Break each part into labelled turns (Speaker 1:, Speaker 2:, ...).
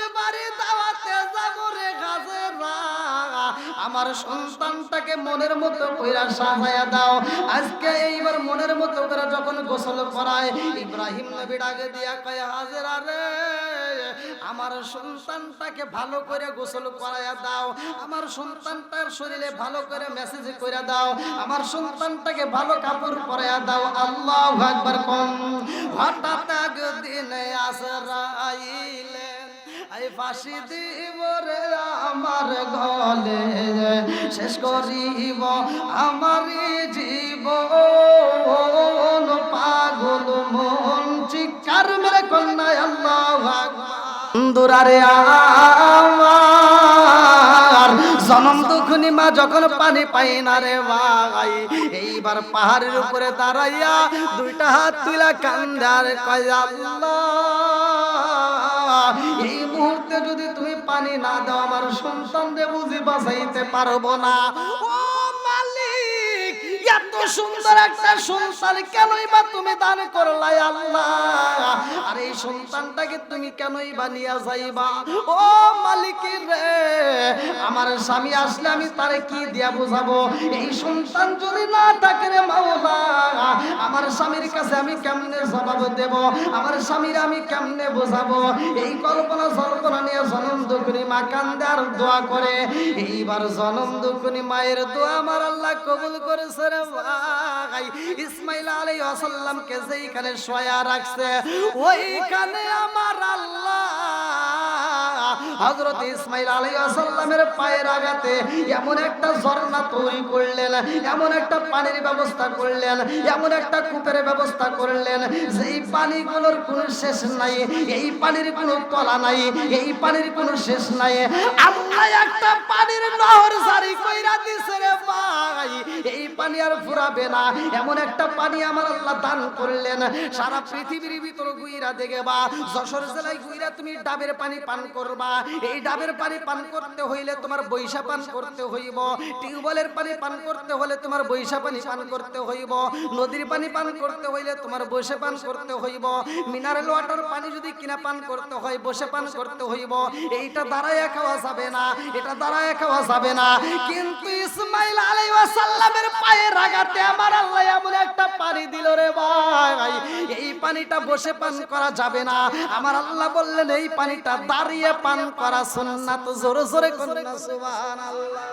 Speaker 1: শ্বশুরের বাড়ি দাওয়াতে যাব রে গাজেরা, আমার সন্তানটাকে মনের মতো কইরা সাজায়া দাও। আজকে এইবার মনের মতো করে যখন গোসল করায়, ইব্রাহিম নবী ডাকে দিয়া কয় হাজেরা রে, আমার সন্তানটাকে ভালো করে গোসল করায়া দাও, আমার সন্তানটার শরীরে ভালো করে মেসেজ করে দাও, আমার সন্তানটাকে ভালো কাপড় পরায়া দাও। আল্লাহু আকবার কোন। হঠাৎ একদিন আজরাইলেন আই ফাঁসি দিব রে আমার গলে, শেষ করিব আমার জীবন, পাগল মন চিৎকার মেরে কন্যায় আল্লাহু আকবার। দুরারে আমার জনম দুঃখনি মা যখন পানি পাই না রে ভাই, এইবার পাহাড়ের উপরে দাঁড়াইয়া দুইটা হাত তুলা কান্দার কয় আল্লাহ, এই মুহূর্তে যদি তুমি পানি না দাও আমার সন্তানদের বুঝি বাঁচাইতে পারবো না। ও মালিক, এত সুন্দর একটা সন্তান কেনই বা তুমি দান করলাই আল্লাহ, আর এই সন্তানটাকে তুমি কেনই বা নিয়ে যাইবা? ও মালিক রে, আমার স্বামী আসলে আমি তারে কি দিয়া বুঝাবো? এই সন্তান যদি না থাকে রে মাওলা, আমার স্বামীর কাছে আমি কেমনে জবাব দেব? আমার স্বামীর আমি কেমনে বোঝাবো? এই কল্পনা জল্পনা নিয়ে জনম দুঃখিনী মা কান্দে আর দোয়া করে। এইবার জনম দুঃখিনী মায়ের দোয়া আমার আল্লাহ কবুল করেছে রে ভাই। ইসমাইল আলাইহিস সালামকে যেইখানে শোয়া রাখছে ওইখানে আমার আল্লাহ হযরত ইসমাইল আলাইহিস সালামের পায়ের আঘাতে এমন একটা ঝর্ণা তৈরি করলেন, এমন একটা পানির ব্যবস্থা করলেন, এমন একটা কূপের ব্যবস্থা করলেন, যেই পানিগুলোর কোনো শেষ নাই, এই পানির কোনো তলা নাই, এই পানির কোনো শেষ নাই। আল্লাহ একটা পানির নহর জারি কইরা দিছে রে ভাই, এই পানি আর ফুরাবে না, এমন একটা পানি আমার আল্লাহ দান করলেন। সারা পৃথিবীর ভিতর গুইরা দেখবা, যশোর জেলায় গুইরা তুমি ডাবের পানি পান করবা, এই ডাবের পানি পান করতে হইলে তোমার বৈশা পান করতে হইব, টিউবওয়েলের পানি পান করতে হলে তোমার বৈশা পানি পান করতে হইব, নদীর পানি পান করতে হইলে তোমার বসে পান করতে হইব, মিনারেল ওয়াটার পানি যদি কিনা পান করতে হয় বসে পান করতে হইব। এইটা দাঁড়ায় খাওয়া যাবে না, এটা দাঁড়ায় খাওয়া যাবে না। কিন্তু ইসমাইল আলাইহিস সালামের পায়ের আঘাতে আমার আল্লাহ এমন একটা পানি দিল রে ভাই, এই পানিটা বসে পান করা যাবে না। আমার আল্লাহ বললেন এই পানিটা দাঁড়িয়ে পান করা সুন্নাত। জোরে জোরে কন্যা সুবহানাল্লাহ।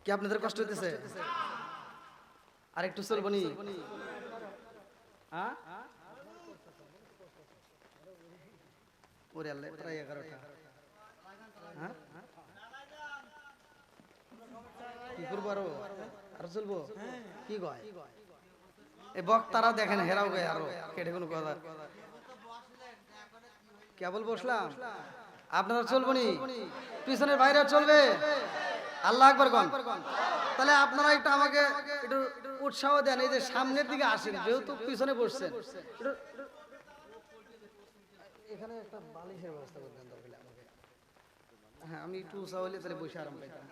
Speaker 1: কি আপনাদের কষ্ট হইতেছে? আর একটু চলবনি? হ্যাঁ ওরে আল্লাহ, প্রায় 11টা। হ্যাঁ কি করবো আরো চলবো? কি কয় এই বক্তারা দেখেন হেরাও গায়ে আরো কেটে কোনো কথা কেবল বসলাম। আপনারা চলবনি? পিছনের বাইরে চলবে? আল্লাহ আকবার কোন। তাহলে আপনারা একটু আমাকে একটু উৎসাহ দেন, এই যে সামনের দিকে আসেন, যেহেতু পিছনে বসছেন। এখানে একটা বালিশের ব্যবস্থা করতেন দরকার আমাকে। হ্যাঁ, আমি একটু উৎসাহ হলে তাহলে বসে আরাম পাইতাম।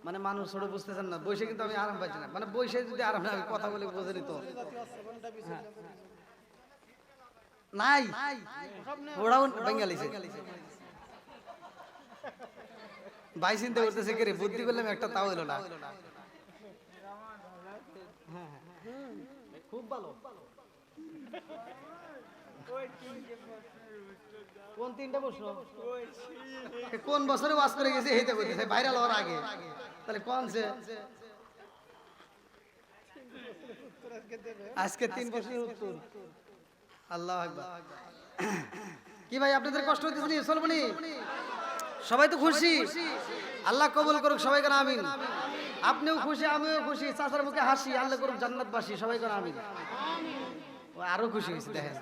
Speaker 1: মানে মানুষ ছোট বুঝতেছেন না, বসে কিন্তু আমি আরাম পাইছি না। মানে বসে যদি আরাম না, আমি কথা বলে বোঝে নিত নাই, ওরাও বেঙ্গালিছে ভাই চিন্তা করতেছে কে রে, বুদ্ধি করলাম একটা, তাও হলো না। খুব ভালো। কোন তিনটা প্রশ্ন? কোন বছরে ওয়াজ করে গেছে এইটা করতেছে ভাইরাল হওয়ার আগে? তাহলে কোন সে আজকে 3 বছরের উত্তর। আল্লাহু আকবার। কি ভাই আপনাদের কষ্ট হইতেছে নি? চলবনি? সবাই তো খুশি? আল্লাহ কবুল করুক, সবাই কেন আমিন। আপনিও খুশি, আমিও খুশি, চাচার মুখে হাসি, আল্লাহ করুক জান্নাতবাসী, সবাই কেন আমিন। আরো খুশি হয়েছে দেখেন।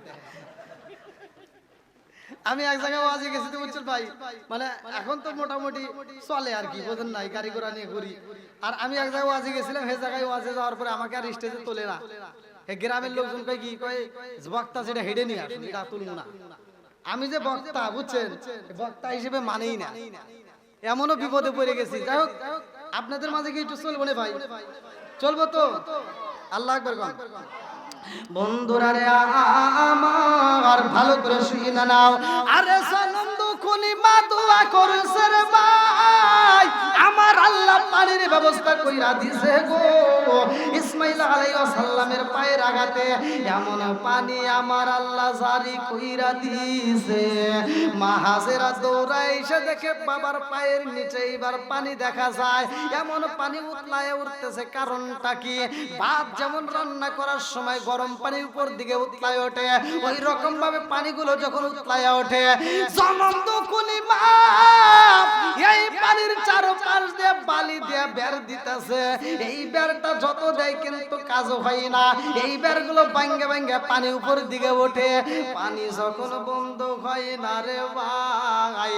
Speaker 1: আমি এক জায়গায় ওয়াজে গেছি তো বুঝছেন ভাই, মানে এখন তো মোটামুটি চলে আর কি, বোঝেন নাই, গাড়ি ঘোড়া নিয়ে ঘুরি। আর আমি এক জায়গায় ওয়াজে গেছিলাম, সেই জায়গায় ওয়াজে যাওয়ার পরে আমাকে আর স্টেজে তোলে না। গ্রামের লোকজন কয় কি কয়, বক্তা যেটা হেডে নিয়ে আসুন, এটা তুলবো না। আমি যে বক্তা বুঝছেন, বক্তা হিসেবে মানেই না, এমনও বিপদে পড়ে গেছি। যাই হোক, আপনাদের মাঝে কি একটু চলবো না ভাই? চলবো তো? আল্লাহ আকবার। বন্ধুরা রে আমার ভালো করে শুই না নাও। আরে জনম দুখুনি মা দোয়া করছে রে ভাই, আমার আল্লাহ পানির ব্যবস্থা কইরা দিছে গো। ইসমাইল আলাইহিস সালামের পায়ের আঘাতে এমন পানি আমার আল্লাহ জারি কইরা দিছে। মা হাজেরা দৌড়ায় এসে দেখে বাবার পায়ের নিচে এবার পানি দেখা যায়, এমন পানি উতলায় উঠতেছে। কারণটা কি? ভাত যেমন রান্না করার সময় গরম পানি উপর দিকে উতলায় ওঠে, ওই রকম ভাবে পানিগুলো যখন উতলায় ওঠে, জনম দুখুনি মা এই পানির চারপাশ দিয়ে বালি দিয়ে বের দিতেছে। এই বেরটা যত দেয় কিন্তু কাজ হয় না, এই বেরগুলো ভাঙ্গে ভাঙ্গে পানি উপর দিকে ওঠে। পানি যখন বন্ধ হয় না রে ভাই,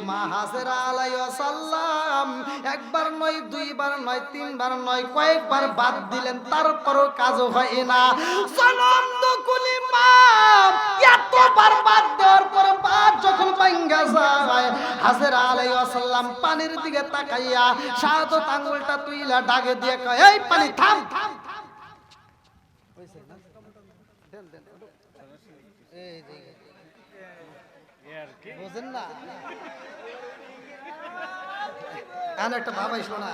Speaker 1: মা হাজেরা আলাইহিস সালাম একবার নয়, দুইবার নয়, তিনবার নয়, কয়েকবার বাদ দিলেন, তারপরও কাজ হয় না। জনম দুখুনি মা এতবার বাদ দেওয়ার পর বাদ যখন ভাঙ্গা যায়, হাজেরা আলাইহিস সালাম পানির দিকে তাকাইয়া শাহাদাত আঙ্গুলটা তুইলা ডাকে দিয়ে কয়, এই পানি থাম। বুঝেন না? এখন একটা ভাবাই শোনা,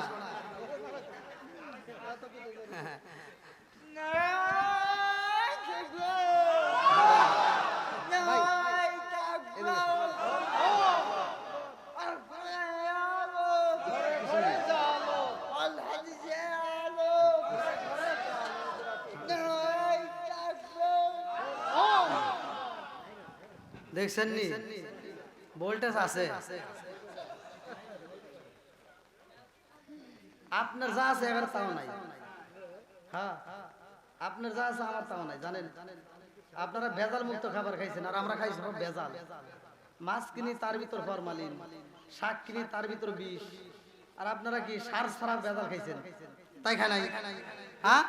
Speaker 1: দেখছেন নি ভোল্টেজ আছে? আপনার যা আছে এবার তাও নাই। হ্যাঁ, আপনার যা আছে আমার তাও নাই। জানেন, আপনারা ভেজাল মুক্ত খাবার খাইছেন, আর আমরা খাইছি সব ভেজাল। মাছ কিনি তার ভিতর ফরমালিন, শাক কিনি তার ভিতর বিষ, আর আপনারা কি সার ছাড়া ভেজাল খাইছেন? তাই খাই নাই? হ্যাঁ,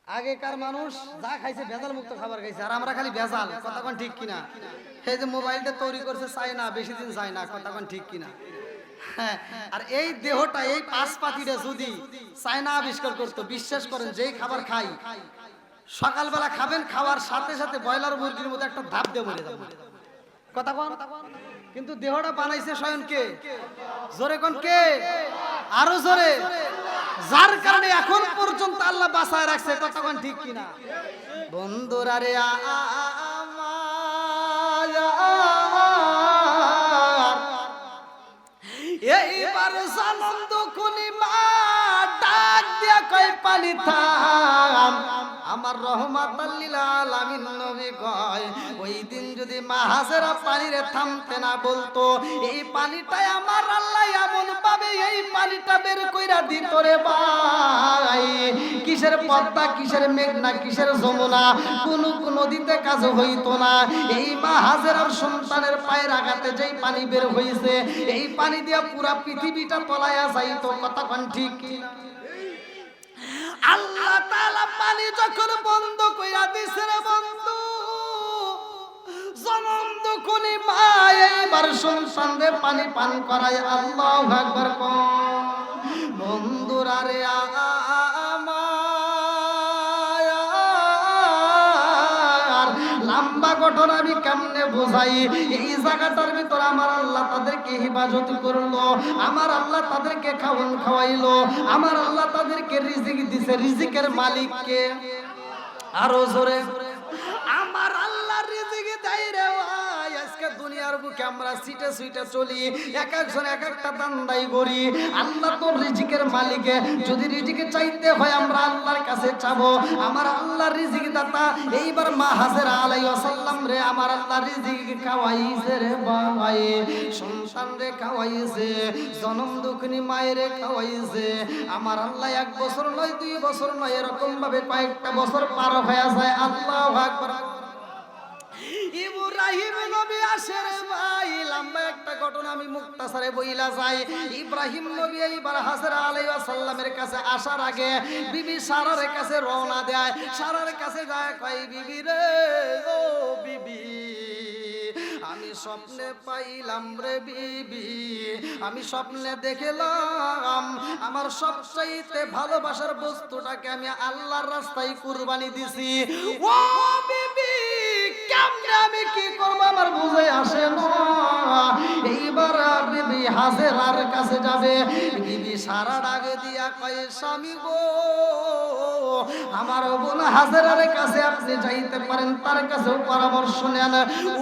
Speaker 1: আগেকার মানুষ যা খাইছে ভেজাল মুক্ত খাবার খাইছে, আর আমরা খালি ভেজাল। কথা কোন ঠিক কিনা? এই যে মোবাইলটা তৈরি করছে চায়না, বেশি দিন যায় না। কথা কোন ঠিক কিনা? হ্যাঁ, আর এই দেহটা, এই পাশপাতিটা যদি চায়না আবিষ্কার করতো, বিশ্বাস করেন যেই খাবার খাই সকালবেলা খাবেন, খাওয়ার সাথে সাথে ব্রয়লার মুরগির মতো একটা ধাপ দিয়ে মরে যাবে। কথা কোন? কিন্তু দেহটা বানাইছে স্বয়ং কে? জোরে কোন কে? আরো জোরে। যার কারণে এখন পর্যন্ত আল্লাহ বাঁচায় রাখছে। কথা কোন ঠিক কিনা? বন্ধুরা রে এইবার জনম দুখুনি মা ডাক দিয়া কয়, পানি থাম। আমার রহমাতাল লিল আলামিন নবী কয়, ওই দিন যদি মা হাজেরা পানিরে থামতে না বলতো, এই পানিটাই আমার আল্লাহ এমন ভাবে এই পানিটা বের কইরা দিত রে ভাই। কিসের পদ্মা, কিসের মেঘনা, কিসের যমুনা, কোন নদীতে কাজ হইতো না। এই মা হাজেরার সন্তানের পায়ের আঘাতে যেই পানি বের হইছে, এই পানি দিয়া পুরা পৃথিবীটা তলায়া যাইতো। কথা কোন ঠিক কিনা? আল্লাহ তাআলা পানি যখন বন্ধ কইরা দিছে রে বন্ধু, জনম দুখুনি মা এইবার সন্তানরে পানি পান করায়। আল্লাহু আকবার কোন? বন্ধুরা রে লম্বা ঘটনা আমি কেমনে বোঝাই। এই জায়গাটার ভিতর আমার আল্লাহ তাদেরকে হিফাজত করলো, আমার আল্লাহ তাদেরকে খাওয়ান খাওয়াইলো, আমার আল্লাহ তাদেরকে রিজিক দিছে। রিজিকের মালিক কে? আরো জোরে। আমার আল্লাহ রিজিক দেয় রে ভাই। আজকে দুনিয়ার বুকে আমরা সিটে সুইটে চলি, এক একজন এক একটা দান্দাই করি। আল্লাহ তো রিজিকের মালিক, যদি রিজিকে চাইতে হয় আমরা আল্লাহর কাছে চাবো। আমার আল্লাহ রিজিক দাতা। এইবার মা হাজেরা আলাইহিস সালাম রে আমার আল্লাহ রিজিক খাওয়াইছে রে ভাই, সন্তান রে খাওয়াইছে, জনম দুখনি মায়ের খাওয়াইছে। আমার আল্লাহ 1 বছর নয়, 2 বছর নয়, এরকম ভাবে কয়েকটা বছর পার হয়ে যায়। আল্লাহু আকবার। ইব্রাহিম নবী আসে রে ভাই। লম্বা একটা ঘটনা আমি মুক্তাসারে বইলা যাই। ইব্রাহিম নবী এইবার হাজেরা আলাইহিস সালামের কাছে আসার আগে বিবি সারার কাছে রওনা দেয়। সারার কাছে যায়, কয় বিবি রে, ও বিবি, আমি স্বপ্নে পাইলাম রে বিবি, আমি স্বপ্নে দেখলাম আমার সবচাইতে ভালোবাসার বস্তুটাকে আমি আল্লাহর রাস্তায় কুরবানি দিছি। ও বিবি, হাজেরার কাছে যাবে। বিবি সারা ডাক দিয়া কয় স্বামী গো, আমার বোন হাজেরার কাছে আপনি যাইতে পারেন, তার কাছেও পরামর্শ নেন।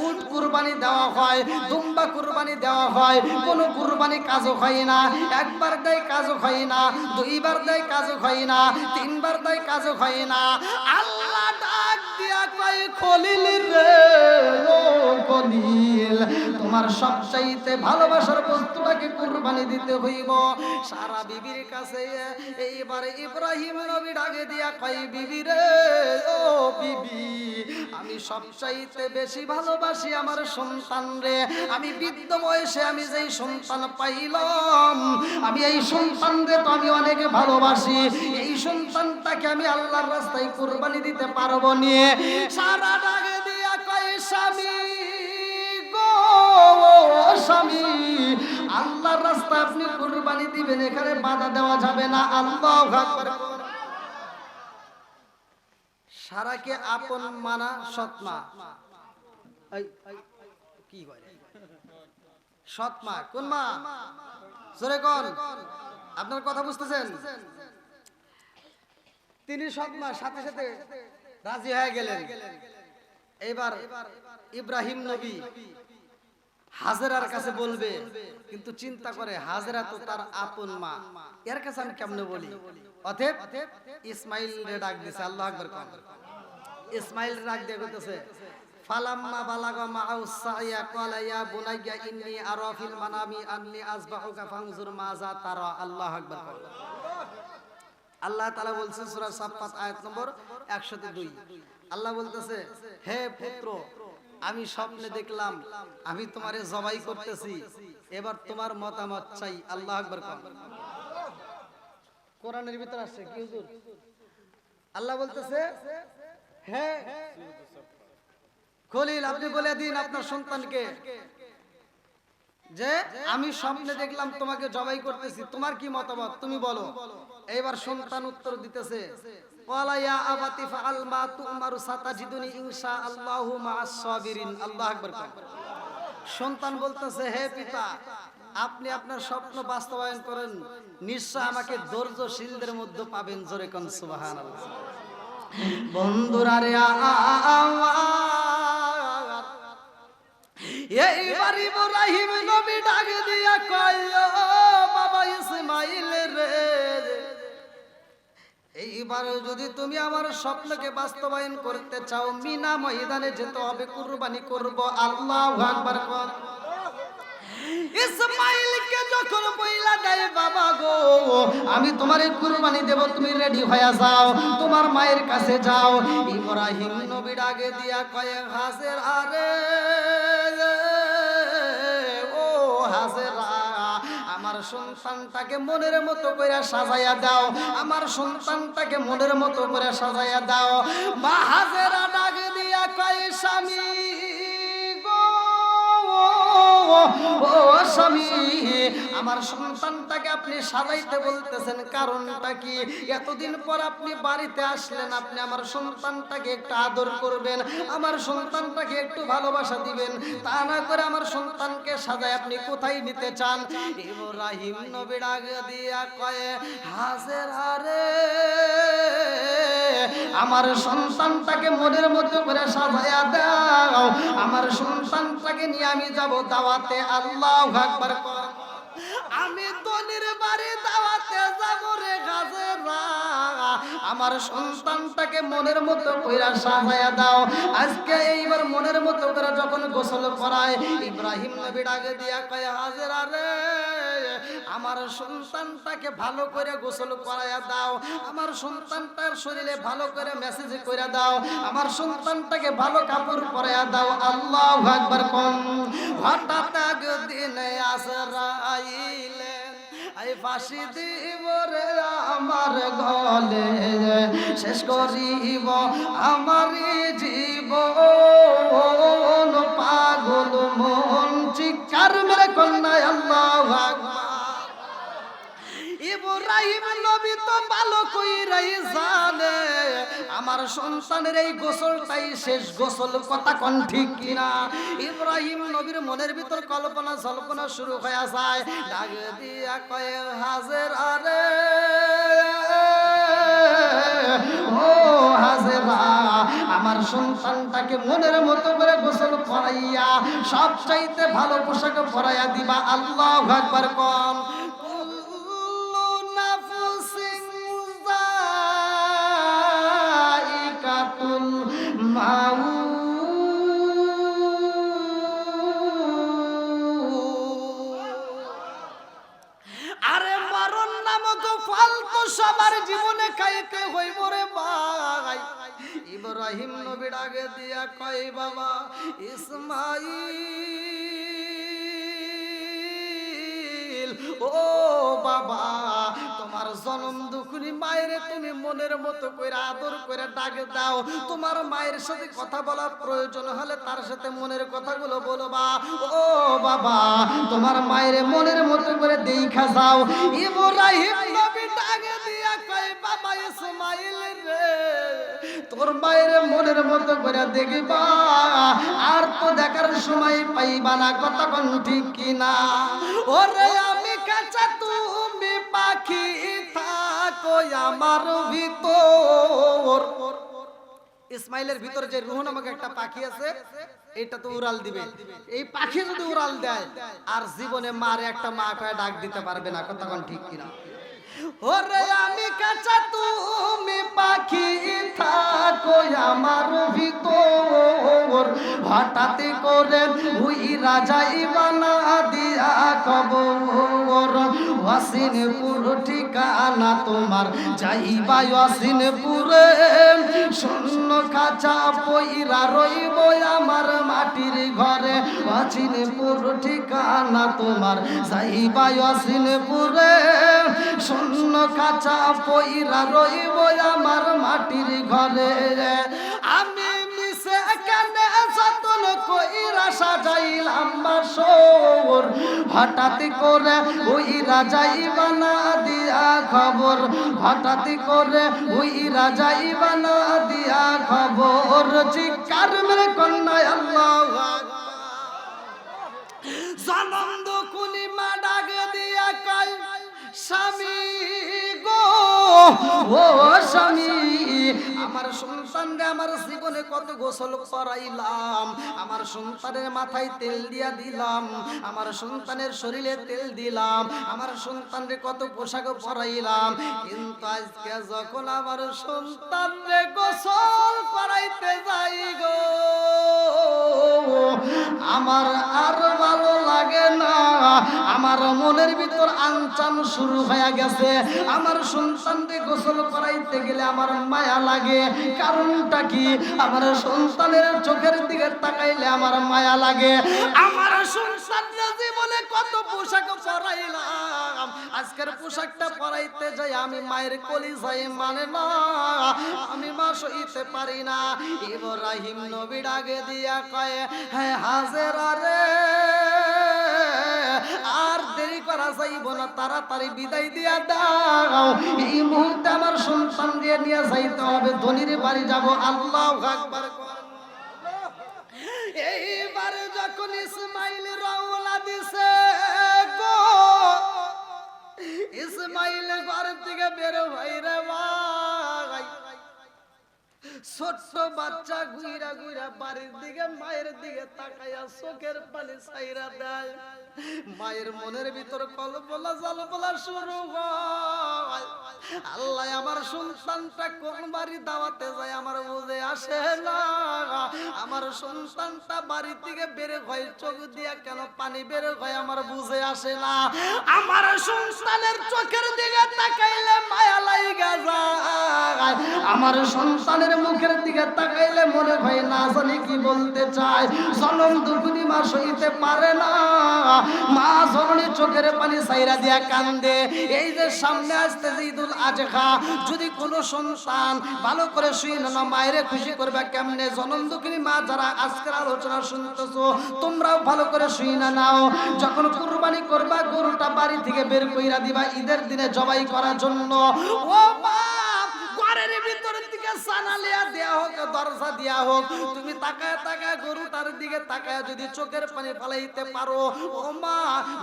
Speaker 1: উট কুরবানি দেওয়া হয়, দুম্বা কুরবানি দেওয়া হয়, কোনো কুরবানি কাজও হয় না। একবার দেয় কাজও হয় না, দুইবার দেয় কাজও হয় না, তিনবার দেয় কাজও হয় না। আল্লাহ ডাক দিয়া কয় খলিল রে, ও খলিল, তোমার সবচাইতে ভালোবাসার বস্তুটাকে কুরবানি দিতে হইব। সারা বিবির কাছে এইবার ইব্রাহিম নবী ডাকে দিয়া কয় বিবি রে, ও বিবি, আমি সবচাইতে বেশি ভালোবাসি আমার সন্তান রে। আমি বৃদ্ধ বয়সে আমি যেই সন্তান পাইলাম, আমি এই সন্তান রে তো আমি অনেক ভালোবাসি। এই সন্তানটাকে আমি আল্লাহর রাস্তায় কুরবানি দিতে পারবো নিয়ে। সারা ডাকে দিয়া কয় স্বামী গো, স্বামী, আল্লাহর রাস্তায় আপনি কুরবানি দিবেন, এখানে বাধা দেওয়া যাবে না। আল্লাহু আকবার। সারাকে আপন মানা সৎমা, কি করে সৎমা? কোন মা? জোরে কোন? আপনার কথা বুঝতেছেন? তিনি সৎমা, সাথে সাথে রাজি হয়ে গেলেন। এবার ইব্রাহিম নবী হাজেরার কাছে বলবে, কিন্তু চিন্তা করে হাজেরা তো তার আপন মা, এর কাছে আমি কেমনে বলি? অতএব ইসমাইল রে ডাক দিছে। আল্লাহু আকবার। ইসমাইল ডাক দিয়ে কইতেছে, ফালাম্মা বালাগা মাআউ সাইয়া ক্বালা ইয়া বুনাইয়া ইন্নী আরা ফিল মানামি আন্নী আযবাহুকা ফানজুর মাযা তারা। আল্লাহু আকবার। আল্লাহ তাআলা বলছেন সূরা সাফফাত আয়াত নম্বর 102। আল্লাহ বলতেছে, হে পুত্র, আমি স্বপ্নে দেখলাম আমি তোমারে জবাই করতেছি, এবার তোমার মতামত চাই। আল্লাহু আকবার। কোরআনের ভিতর আছে কি হুজুর? আল্লাহ বলতেছে, হে খলিল, আপনি বলে দিন আপনার সন্তানকে যে আমি স্বপ্নে দেখলাম তোমাকে জবাই করতেছি, তোমার কি মতামত তুমি বলো। এইবার সন্তান উত্তর দিতেছে, ক্বালা ইয়া আবাতি ফাআল মা তুমারু সাতাজিদুনি ইনশাআল্লাহু মা'আস সাবিরিন। আল্লাহু আকবার। সন্তান বলতেছে, হে পিতা, আপনি আপনার স্বপ্ন বাস্তবায়ন করেন, নিশ্চয় আমাকে ধৈর্যশীলদের মধ্যে পাবেন। জোরে কোন সুবহানাল্লাহ। বন্ধুরা রে, এইবার ইব্রাহিম নবী ডাক দিয়া কয়, ও বাবা ইসমাইল রে, এইবার যদি তুমি আমার স্বপ্নকে বাস্তবায়ন করতে চাও, মিনা ময়দানে যেতে হবে, কুরবানি করব। আল্লাহু আকবার। ইসমাইলকে যখন বইলা দেয়, বাবা গো, আমি তোমারে কুরবানি দেব, তুমি রেডি হয়ে যাও, তোমার মায়ের কাছে যাও। ইব্রাহিম নবী ডাকে দিয়া কয়, হাজেরা রে, ও হাজেরা, আমার সন্তানটাকে মনের মতো করে সাজাইয়া দাও, আমার সন্তানটাকে মনের মতো করে সাজাইয়া দাও। মা হাজেরা ডাক দিয়া কয়, স্বামী গো, ও স্বামী, আমার সন্তানটাকে আপনি সাজাইতে বলতেছেন, কারণটা কি? এতদিন পর আপনি বাড়িতে আসলেন, আপনি আমার সন্তানটাকে একটু আদর করবেন, আমার সন্তানটাকে একটু ভালোবাসা দিবেন, তা না করে আমার সন্তানকে সাজায় আপনি কোথায় নিতে চান? ইব্রাহিম নবী ডাক দিয়া কয়, হাজেরা রে, আমার সন্তানটাকে মনের মতো করে সাজায়া দাও, আমার সন্তানটাকে নিয়ে আমি যাব দাওয়াতে। আল্লাহু আকবার। আমি ধনির বাড়ি দাওয়াতে যাব রে হাজেরা, আমার সন্তানটাকে মনের মতো কইরা সাজায়া দাও। আজকে এইবার মনের মতো করে যখন গোসল করায়, ইব্রাহিম নবী ডাকে দিয়া কয়, হাজেরা রে, আমার সন্তানটাকে ভালো করে গোসল করায়া দাও, আমার সন্তানটার শরীরে ভালো করে মেসেজ কইরা দাও, আমার সন্তানটাকে ভালো কাপড় পরায়া দাও। আল্লাহু আকবার। কোন হঠাৎ একদিন আজরাইলে আই ফাঁসি দিব রে আমার গলে, শেষ করিব আমার জীবন, পাগল মন চিৎকার মেরে কন্যায়। আল্লাহু আকবার। ইব্রাহিম নবী তো ভালো কইরাই জানে আমার সন্তানের এই গোসলটাই শেষ গোসল, কথা কোন ঠিক কিনা? ইব্রাহিম নবীর মনের ভিতর কল্পনা জল্পনা শুরু হয়ে যায়, ডাক দিয়া কয়ে হাজেরা রে, ও হাজেরা, আমার সন্তানটাকে মনের মতো করে গোসল করাইয়া সবচাইতে ভালো পোশাক পরাইয়া দিবা। আল্লাহু আকবার কম। কুল্লু নাফসিন যায়িকাতুল মাউত, আরে মরণ নামক ফল তো সবার জীবনে খাইতে হইব রে ভাই। ইব্রাহিম নবী ডাকে দিয়া কয় বাবা ইসমাইল, ও বাবা, তোমার জনম দুঃখী মায়ের তুমি মনের মতো করে আদর করে ডাক দাও। তোমার মায়ের সাথে কথা বলার প্রয়োজন হলে তার সাথে মনের কথাগুলো বলবা। ও বাবা, তোমার মায়ের মনের মতো করে দেখা যাও। ইব্রাহিম নবী ডাক দিয়া কয় বাবা ইসমাইল রে, তোর মায়ের মনের মতো করে দেখবা, আর তো দেখার সময় পাইবা না, কথা কোন ঠিক কিনা? ওরে আমি কাঁচা তুমি পাখি থাকো আমার ভিতর। ইসমাইলের ভিতর যে রুহ নামক একটা পাখি আছে, এটা তো উড়াল দিবে। এই পাখি যদি উড়াল দেয় আর জীবনে মারে একটা মা কয়ে ডাক দিতে পারবে না, কথা কোন ঠিক কিনা? ওরে আমি কাঁচা তুমি পাখি থাকো আমার ভিতর, হঠাৎ করে উইরা যাইবা না দিয়া কবর। ওয়াসিনপুর ঠিকানা তোমার, যাইবা ওয়াসিনপুরে, শূন্য খাঁচা পইরা রইব আমার মাটির ঘরে। ওয়াসিনপুর ঠিকানা তোমার, যাইবা ওয়াসিনপুরে, শূন্য খাঁচা পইরা রইব আমার মাটির ঘরে। আমি মিশে কেনে যতন কইরা সাজাইলাম বাসর, হঠাৎ করে উইরা যাইবা না দিয়া খবর, হঠাৎ করে উইরা যাইবা না দিয়া খবর। চিৎকার মেরে কন্যায় আল্লাহু আকবার। জনম দুঃখী মা ডাক দিয়া কয় স্বামী গো, ও স্বামী, আমার সন্তানরে আমার জীবনে কত গোসল করাইলাম, আমার সন্তানের মাথায় তেল দিয়া দিলাম, আমার সন্তানের শরীরে তেল দিলাম, আমার সন্তানরে কত পোশাক পরাইলাম, কিন্তু আজকে যখন আমার সন্তানরে গোসল করাইতে যাই গো, আমার আর ভালো লাগে না। আমার মনের ভিতর আনচান শুরু হয়ে গেছে। আমার সন্তানকে গোসল করাইতে গেলে আমার মায়া লাগে। কারণটা কি? আমার সন্তানের চোখের দিকে তাকাইলে আমার মায়া লাগে। আমার সন্তানের জীবনে কত পোশাক পরাইলাম, আজকের পোশাকটা পরাইতে যাই আমি মায়ের কলিজায় মানে না, আমি মা সইতে পারি না। ইব্রাহিম নবী ডাকে দিয়া কয় হ্যাঁ হাজেরা রে, আর দেরি করা যাইব না, তাড়াতাড়ি বিদায় দিয়া দাও। এই মুহূর্তে আমার সন্তান দিয়ে নিয়ে যাইতে হবে, ধনির বাড়ি যাব। আল্লাহু আকবার। এইবার যখন ইসমাইল রওনা দিছে গো, ইসমাইল ঘর থেকে বের হইরে ভাই, ছোট্ট বাচ্চা ঘুরা ঘুরা বাড়ির দিকে মায়ের দিকে তাকাইয়া চোখের পানি ছাইরা দেয়। মায়ের মনের ভিতর কল্পনা জল্পনা শুরু হয়। আল্লাহ, আমার সন্তানটা কোন বাড়ি দাওয়াতে যায় আমার বুঝে আসে না। আমার সন্তানটা বাড়ি থেকে বের হয়, চোখ দিয়া কেন পানি বের হয় আমার বুঝে আসে না। আমার সন্তানের চোখের দিকে তাকাইলে মায়া লাগা যায়, আমার সন্তানের মুখের দিকে তাকাইলে মনে হয় না জানি কি বলতে চায়। জনম দুঃখী মা সইতে পারে না, মা জননী চোখের পানি ছাইরা দিয়া কান্দে। এই যে সামনে আসতেছে ঈদুল আজহা, যদি কোনো সন্তান ভালো করে শুই না মায়ের খুশি করবে কেমনে? জনম দুঃখী মা যারা আজকের আলোচনা শুনতেছো, তোমরাও ভালো করে শুই না নাও। যখন কুরবানি করবা, গরুটা বাড়ি থেকে বের কইরা দিবা ঈদের দিনে জবাই করার জন্য। ও মা ঘরের ভিতর থেকে দিকে সানালিয়া দেয়া হোক, দরজা দেয়া হোক, তুমি তাকায় তাকায় গরুটার দিকে তাকায় যদি চোখের পানি ফলাইতে পারো, ও মা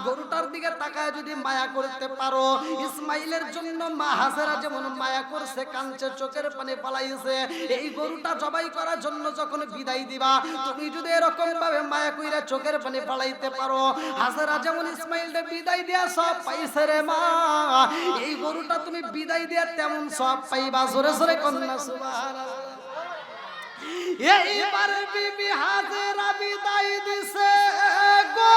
Speaker 1: গরুটার দিকে তাকায় যদি মায়া করতে পারো, ইসমাইলের জন্য মা হাজেরা যেমন মায়া করছে, কাঁদছে, চোখের পানি ফলাইছে, এই গরুটা জবাই করার জন্য যখন বিদায় দিবা, তুমি যদি এরকম ভাবে মায়া কইরা চোখের পানি ফলাইতে পারো, হাজেরা যেমন ইসমাইলকে বিদায় দেয়া সব পাইছে রে মা, এই গরুটা তুমি বিদায় দেয়া তেমন সব পাইবা। জোরে জোরে কন্যা সুবহানাল্লাহ। এইবার বিবি হাজেরা বিদায় দিছে গো,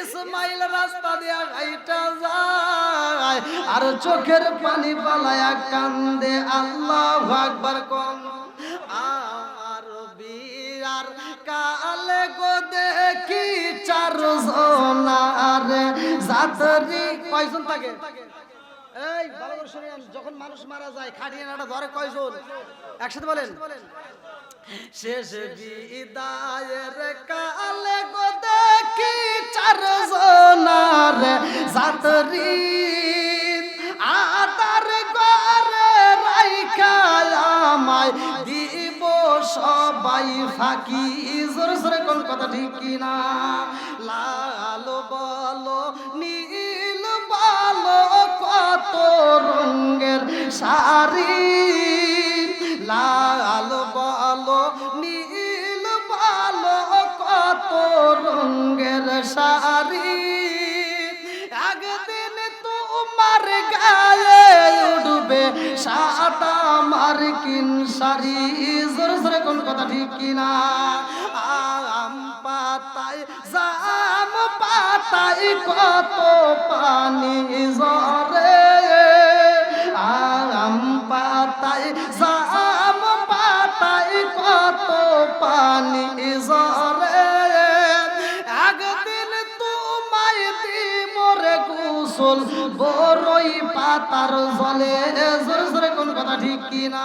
Speaker 1: ইসমাইল রাস্তা দিয়া হাইটা যায় আর চোখের পানি পালায়া কান্দে। আল্লাহু আকবার কোন। আমার বিয়ার কালে গো দেখি চারজনার জাতরি। কয়জন থাকে? এই ভালো করে শুনেন, যখন মানুষ মারা যায় খাটিয়ে নাটা ধরে কয়জন? একসাথে বলেন। শেষ বিদায়ের কালে গো দেখি চারজনার জাতরি আদার ঘরে রাইখা আমায় দিব সবাই ফাঁকি। জোরে জোরে কোন কথা ঠিক কিনা? লাল বলো নীল বলো কত রঙের শাড়ি, লাল বলো নীল বলো কত রঙের শাড়ি, একদিন তোমার গায়ে উঠবে সাদা মার্কিন শাড়ি। জোরে জোরে কোন কথা ঠিক কিনা? আম পাতায় জাম পাতায় কত পানি ঝরে, আম পাতায় জাম পাতায় কত পানি ঝরে, একদিন তোমায় দিব রে গোসল বড়ই পাতার জলে। জোরে জোরে কোন কথা ঠিক কিনা?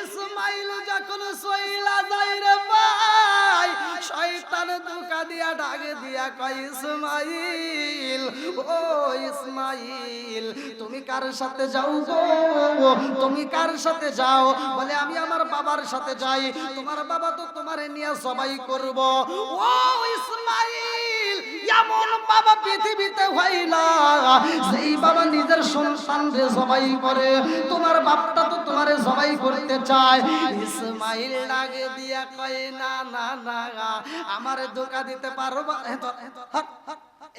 Speaker 1: ইসমাইল যখন সইলা যায় রে ভাই, শয়তান ধোঁকা দিয়া ডাকে দিয়া কয়, ইসমাইল ও ইসমাইল তুমি কার সাথে যাও গো, তুমি কার সাথে যাও? বলে আমি আমার বাবার সাথে যাই। তোমার বাবা তো তোমারে নিয়ে সবাই করব। ও ইসমাইল, এমন বাবা পৃথিবীতে হয় না সেই বাবা নিজের সন্তানকে জবাই করে। তোমার বাপটা তো তোমারে জবাই করতে চায়। ইসমাইল লাগে দিয়া কয়, না না না আমারে ধোঁকা দিতে পারবা?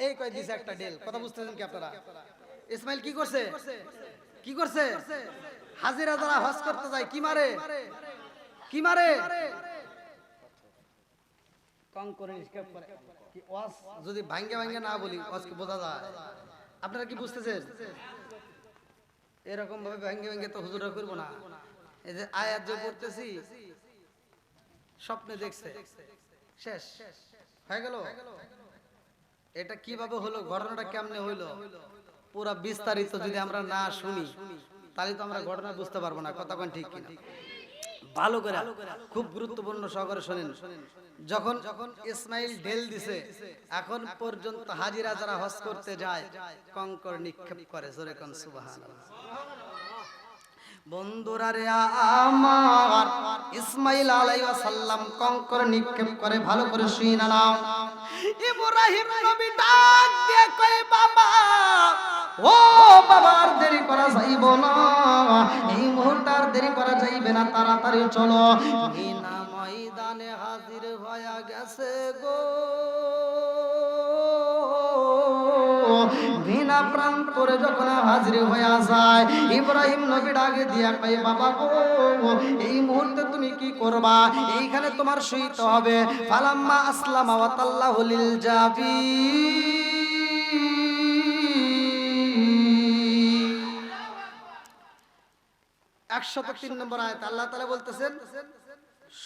Speaker 1: এই কয় দিছে একটা ডেল। কথা বুঝতেছেন কি আপনারা? ইসমাইল কি করছে? কি করছে? হাজিরা যারা হজ করতে যায় কি মারে? কি মারে? কম করে স্কেপ করে। কি ওয়াজ যদি ভাঙ্গে ভাঙ্গে না বলি ওয়াজ কি বোঝা যায়? আপনারা কি বুঝতেছেন? এরকম ভাবে ভাঙ্গে ভাঙ্গে তো হুজুরা করব না। এই যে আয়াত যে পড়তেছি স্বপ্নে দেখছে, শেষ হয়ে গেল। এটা কিভাবে হলো, ঘটনাটা কেমনে হইলো, পুরা বিস্তারিত যদি আমরা না শুনি তাহলে তো আমরা ঘটনা বুঝতে পারবো না। কথা কোন ঠিক কিনা? ভালো করে খুব গুরুত্বপূর্ণ সহকারে শুনেন। যখন ইসমাইল ঢেল দিছে, এখন পর্যন্ত হাজিরা যারা হজ করতে যায় কঙ্কর নিক্ষেপ করে। জোরে কোন সুবহানাল্লাহ। বন্ধুরা রে আমার, ইসমাইল আলাইহিস সালাম কঙ্কর নিক্ষেপ করে। ভালো করে শুনে নাও। ইব্রাহিম নবী ডাক দিয়ে কয়, বাবা ও বাবা আর দেরি করা যাইব না, এই মুহূর্তে আর দেরি করা যাইবে না, তাড়াতাড়ি চলো। মিনা ময়দানে হাজির হয়ে গেছে গো, বিনা প্রাণ করে যখন হাজির হয়ে যায়, ইব্রাহিম নবী ডাকে দিয়া কয়, বাবা গো এই মুহূর্তে তুমি কি করবা? এইখানে তোমার শহীদ হবে। ফালাম্মা আসলামা ওয়া তাল্লাহু লিল জাবিন। 103 নম্বর আয়াত আল্লাহ তাআলা বলতেছেন,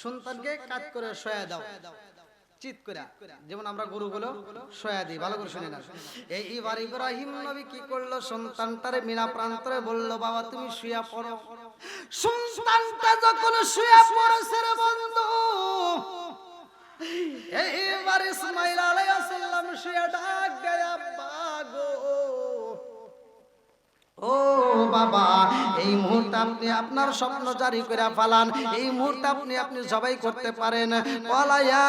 Speaker 1: সন্তানকে কাট করে শোয়া দাও, চিত করে, যেমন আমরা গরুগুলো শোয়া দিই। ভালো করে শুনে না। এইবার ইব্রাহিম নবী কি করলো? সন্তানটারে মিনা প্রান্তরে বললো, বাবা তুমি শুয়া পড়ো। সন্তানটা যখন শুয়া পড়েছে রে বন্ধু, এইবার ইসমাইল আলাইহিস সালাম শুয়া ডাক দেয়, আব্বা গো ও বাবা এই মুহূর্তে আপনি আপনার স্বপ্ন জারি করে ফালান, এই মুহূর্তে আপনি জবাই করতে পারেন। ওয়ালা ইয়া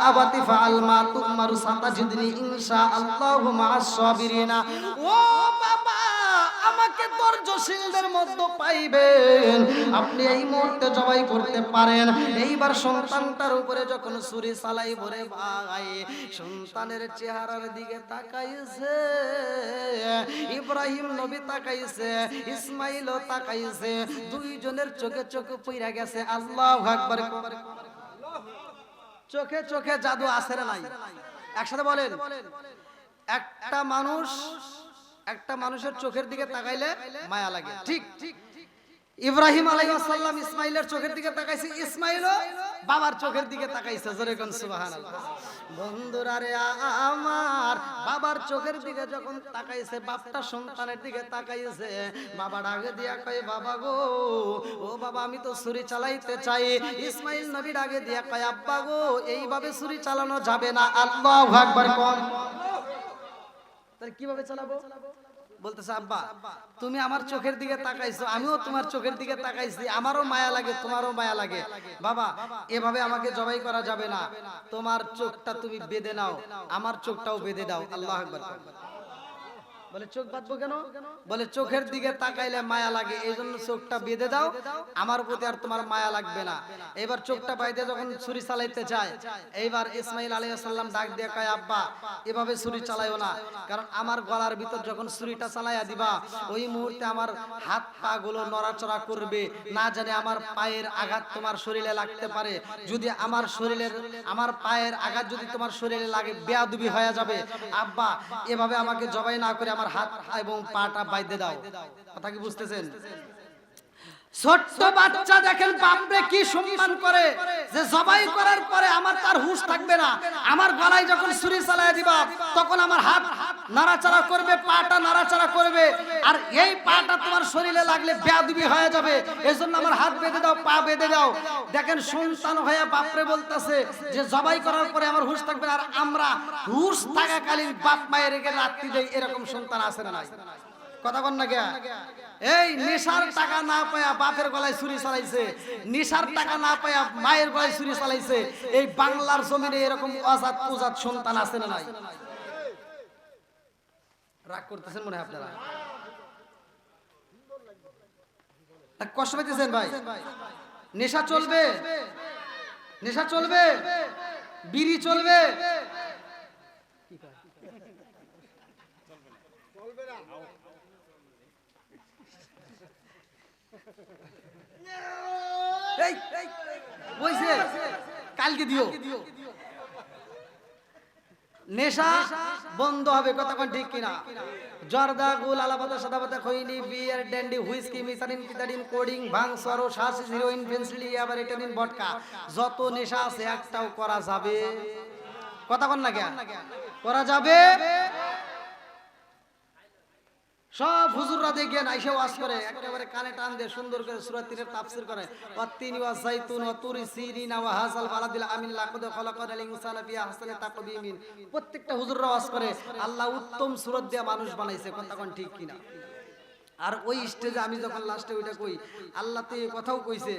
Speaker 1: আবাতি ফাআল মা তুমারু সাতাজিদনি ইনশাআল্লাহু মা'আস সাবিরিনা। ও বাবা, আমাকে ধৈর্যশীলদের মধ্যে পাইবেন। আপনি এই মুহূর্তে জবাই করতে পারেন। এইবার সন্তানটার উপরে যখন ছুরি চালাই ভরে ভাই, সন্তানের চেহারার দিকে তাকাইছে, ইব্রাহিম নবী তাকাইছে, ইসমাইলও তাকাইছে, দুইজনের চোখে চোখে পইরা গেছে। আল্লাহু আকবার। চোখে চোখে জাদু আছে না নাই? একসাথে বলেন। একটা মানুষের চোখের দিকে তাকাইলে মায়া লাগে, ঠিক? ইব্রাহিম আলাইহিস সালাম ইসমাইলের চোখের দিকে তাকাইছে, ইসমাইলও বাবার চোখের দিকে তাকাইছে। জোরে কোন সুবহানাল্লাহ। বন্ধুরা রে আমার, বাবার চোখের দিকে যখন তাকাইছে, বাপটা সন্তানের দিকে তাকাইছে, বাবা ডাকে দিয়া কয়, বাবা গো, ও বাবা আমি তো ছুরি চালাইতে চাই। ইসমাইল নবী ডাকে দিয়া কয়, আব্বা গো, এইভাবে ছুরি চালানো যাবে না। আল্লাহু আকবার। কোন তাহলে কিভাবে চালাবো? বলতেছে, আব্বা তুমি আমার চোখের দিকে তাকাইছো, আমিও তোমার চোখের দিকে তাকাইছি, আমারও মায়া লাগে, তোমারও মায়া লাগে। বাবা এভাবে আমাকে জবাই করা যাবে না, তোমার চোখটা তুমি বেঁধে নাও, আমার চোখটাও বেঁধে দাও। আল্লাহু আকবার। বলে চোখ বাঁধবো কেন? বলে চোখের দিকে তাকাইলে মায়া লাগে, এই জন্য চোখটা বেঁধে দাও, আমার প্রতি আর তোমার মায়া লাগবে না। এবার চোখটা বাইতে যখন ছুরি চালাইতে চায়, এইবার ইসমাইল আলাইহিস সালাম ডাক দিয়ে কয়, আব্বা এভাবে ছুরি চালাইও না, কারণ আমার গলার ভিতর যখন ছুরিটা চালাইয়া দিবা, ওই মুহূর্তে আমার হাত পা গুলো নড়াচড়া করবে, না জানে আমার পায়ের আঘাত তোমার শরীরে লাগতে পারে। যদি আমার পায়ের আঘাত যদি তোমার শরীরে লাগে, বেয়াদবি হয়ে যাবে। আব্বা এভাবে আমাকে জবাই না করে আমার হাত এবং পাটা বাইধে দাও। কথা কি বুঝতেছেন? ছোট্ট বাচ্চা দেখেন বাপরে কি সম্মান করে, যে জবাই করার পরে আমার তার হুঁশ থাকবে না, আমার গলায় যখন ছুরি চালায় দিবা তখন আমার হাত নাড়াচাড়া করবে, পাটা নাড়াচাড়া করবে, আর এই পাটা তোমার শরীরে লাগলে বেয়াদবি হয়ে যাবে, এজন্য আমার হাত বেঁধে দাও, পা বেঁধে দাও। দেখেন সন্তান হয়ে বাপরে বলতেছে যে জবাই করার পরে আমার হুঁশ থাকবে না, আর আমরা হুঁশ থাকাকালীন বাপ মায়ের রেখে রাত্রি দেই, এরকম সন্তান আছে না নাই? কথা বল না কে? এই নেশার টাকা না পায়া বাপের গলায় ছুরি চালাইছে, নেশার টাকা না পায়া মায়ের গলায় ছুরি চালাইছে, এই বাংলার জমিনে এরকম অজাত কুজাত সন্তান আছে না নাই? রাগ করতেছেন মনে হয় আপনারা? কষ্ট পাইতেছেন ভাই? নেশা চলবে, নেশা চলবে, বিড়ি চলবে, কালকে দিও। নেশা বন্ধ হবে, কথা কোন ঠিক কিনা? জর্দা, গুল, আলাপাতা, সাদাপাতা, খৈনি, বিয়ার, ড্যান্ডি, হুইস্কি, মিথানিন, কিতাডিন, কোডিং, ভাং, সরো, শাসিস, হিরোইন, পেন্সিল, ইয়াবার, এটানিন, ভডকা, যত নেশা আছে একটাও করা যাবে? কথা কোন না কেন? করা যাবে? সব হুজুররা দেখেন আইসা ওয়াজ করে, একেবারে কানে টান দিয়ে সুন্দর করে সূরা তিনের তাফসীর করে। ওয়াত্তিনি ওয়াযাইতুন ওয়া তুরি সিরিনা ওয়া হাযাল বালাদিল আমিন লাকাদ খালাকাল ইনসানা ফি আহসানি তাকবীমিন। প্রত্যেকটা হুজুররা ওয়াজ করে আল্লাহ উত্তম সূরত দিয়ে মানুষ বানাইছে। কথা কোন ঠিক কিনা? আর ওই স্টেজে আমি যখন লাস্টে ওইটা কই, আল্লাহ তো এই কথাও কইছে,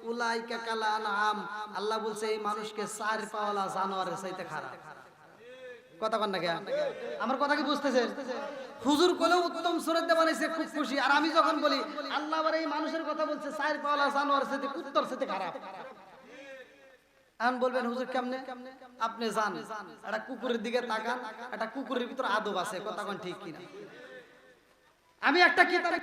Speaker 1: উলাইকা কালা আনআম, আল্লাহ বলছে এই মানুষকে চার পাওয়ালা জানোয়ারের চাইতে খারাপ। কথা কন না কেন? আমার কথা কি বুঝতেছেন? হুজুর কোলে উত্তম সূরত বানাইছে, খুব খুশি। আর আমি যখন বলি আল্লাহ আবার এই মানুষের কথা বলছে চার পাওয়ালা জানোয়ারের সাথে কুত্তর সাথে খারাপ, এখন বলবেন হুজুর কেমনে? আপনি জান, একটা কুকুরের দিকে তাকান, একটা কুকুরের ভিতর আদব আছে। কথা কন ঠিক কিনা? আমি একটা কিতাব